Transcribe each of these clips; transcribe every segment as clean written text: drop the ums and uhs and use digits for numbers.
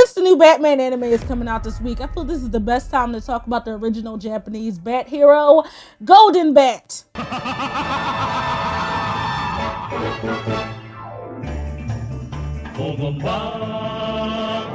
Since the new Batman anime is coming out this week, I feel this is the best time to talk about the original Japanese Bat hero, Golden Bat.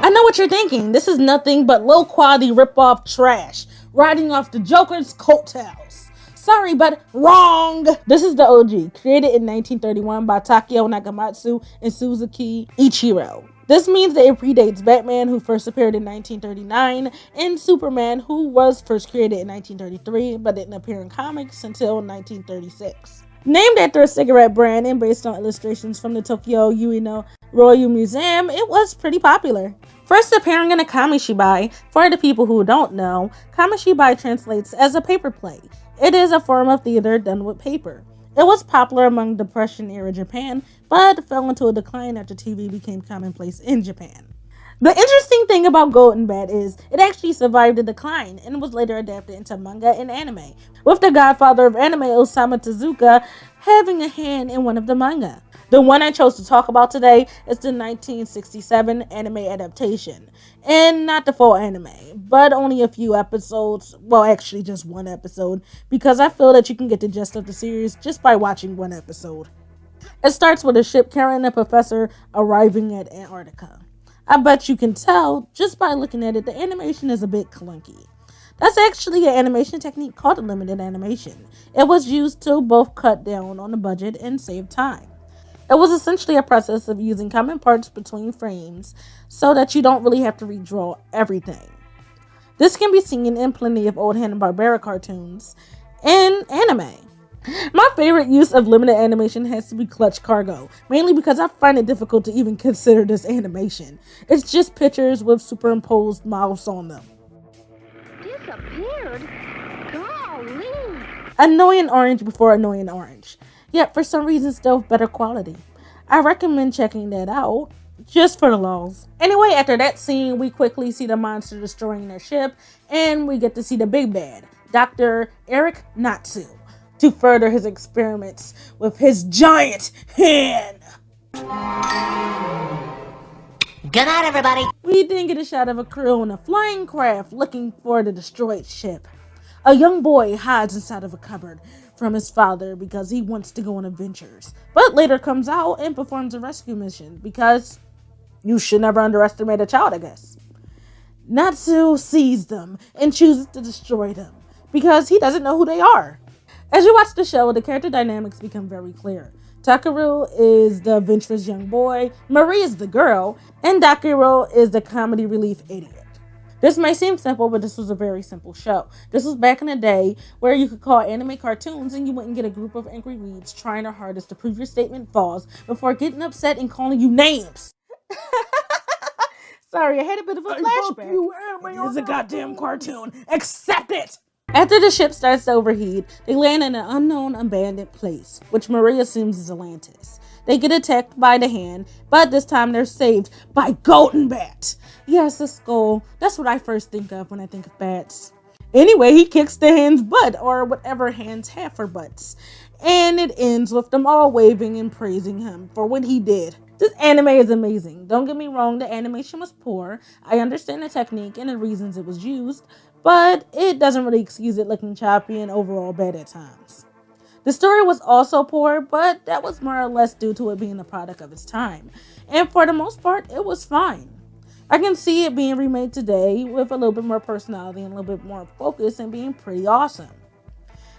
I know what you're thinking. This is nothing but low quality rip-off trash, riding off the Joker's coattails. Sorry, but wrong! This is the OG, created in 1931 by Takeo Nakamatsu and Suzuki Ichiro. This means that it predates Batman, who first appeared in 1939, and Superman, who was first created in 1933 but didn't appear in comics until 1936. Named after a cigarette brand and based on illustrations from the Tokyo Ueno Royal Museum, it was pretty popular. First appearing in a kamishibai, for the people who don't know, kamishibai translates as a paper play. It is a form of theater done with paper. It was popular among Depression-era Japan, but fell into a decline after TV became commonplace in Japan. The interesting thing about Golden Bat is it actually survived the decline and was later adapted into manga and anime, with the godfather of anime Osamu Tezuka having a hand in one of the manga. The one I chose to talk about today is the 1967 anime adaptation, and not the full anime, but only a few episodes, well actually just one episode, because I feel that you can get the gist of the series just by watching one episode. It starts with a ship carrying a professor arriving at Antarctica. I bet you can tell just by looking at it, the animation is a bit clunky. That's actually an animation technique called limited animation. It was used to both cut down on the budget and save time. It was essentially a process of using common parts between frames so that you don't really have to redraw everything. This can be seen in plenty of old Hanna-Barbera cartoons and anime. My favorite use of limited animation has to be Clutch Cargo, mainly because I find it difficult to even consider this animation. It's just pictures with superimposed mouths on them. Disappeared? Golly! Annoying orange before annoying orange, yet for some reason still better quality. I recommend checking that out, just for the lulz. Anyway, after that scene, we quickly see the monster destroying their ship, and we get to see the big bad, Dr. Eric Natsu, to further his experiments with his giant hand. Good night, everybody. We then get a shot of a crew on a flying craft looking for the destroyed ship. A young boy hides inside of a cupboard from his father because he wants to go on adventures, but later comes out and performs a rescue mission because you should never underestimate a child, I guess. Natsu sees them and chooses to destroy them because he doesn't know who they are. As you watch the show, the character dynamics become very clear. Takeru is the adventurous young boy, Marie is the girl, and Dakiro is the comedy relief idiot. This may seem simple, but this was a very simple show. This was back in the day where you could call anime cartoons and you wouldn't get a group of angry weeds trying their hardest to prove your statement false before getting upset and calling you names. Sorry, I had a bit of a flashback. It is a goddamn cartoon. Accept it! After the ship starts to overheat, they land in an unknown abandoned place, which Marie assumes is Atlantis. They get attacked by the hand, but this time they're saved by Golden Bat. Yes, a skull. That's what I first think of when I think of bats. Anyway, he kicks the hand's butt, or whatever hands have for butts. And it ends with them all waving and praising him for what he did. This anime is amazing. Don't get me wrong, the animation was poor. I understand the technique and the reasons it was used, but it doesn't really excuse it looking choppy and overall bad at times. The story was also poor, but that was more or less due to it being a product of its time. And for the most part, it was fine. I can see it being remade today with a little bit more personality and a little bit more focus and being pretty awesome.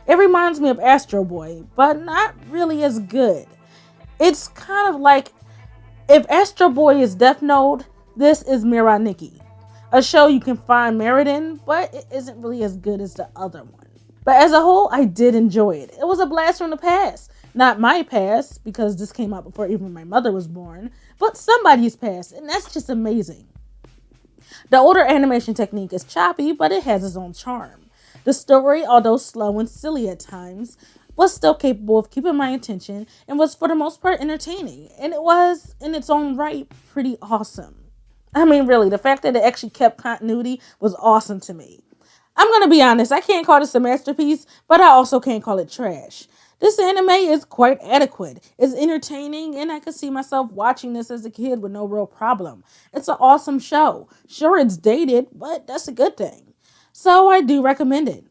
It reminds me of Astro Boy, but not really as good. It's kind of like if Astro Boy is Death Note, this is Mirai Nikki. A show you can find merit in, but it isn't really as good as the other one. But as a whole, I did enjoy it. It was a blast from the past. Not my past, because this came out before even my mother was born, but somebody's past, and that's just amazing. The older animation technique is choppy, but it has its own charm. The story, although slow and silly at times, was still capable of keeping my attention and was for the most part entertaining. And it was, in its own right, pretty awesome. I mean, really, the fact that it actually kept continuity was awesome to me. I'm going to be honest, I can't call this a masterpiece, but I also can't call it trash. This anime is quite adequate. It's entertaining, and I could see myself watching this as a kid with no real problem. It's an awesome show. Sure, it's dated, but that's a good thing. So I do recommend it.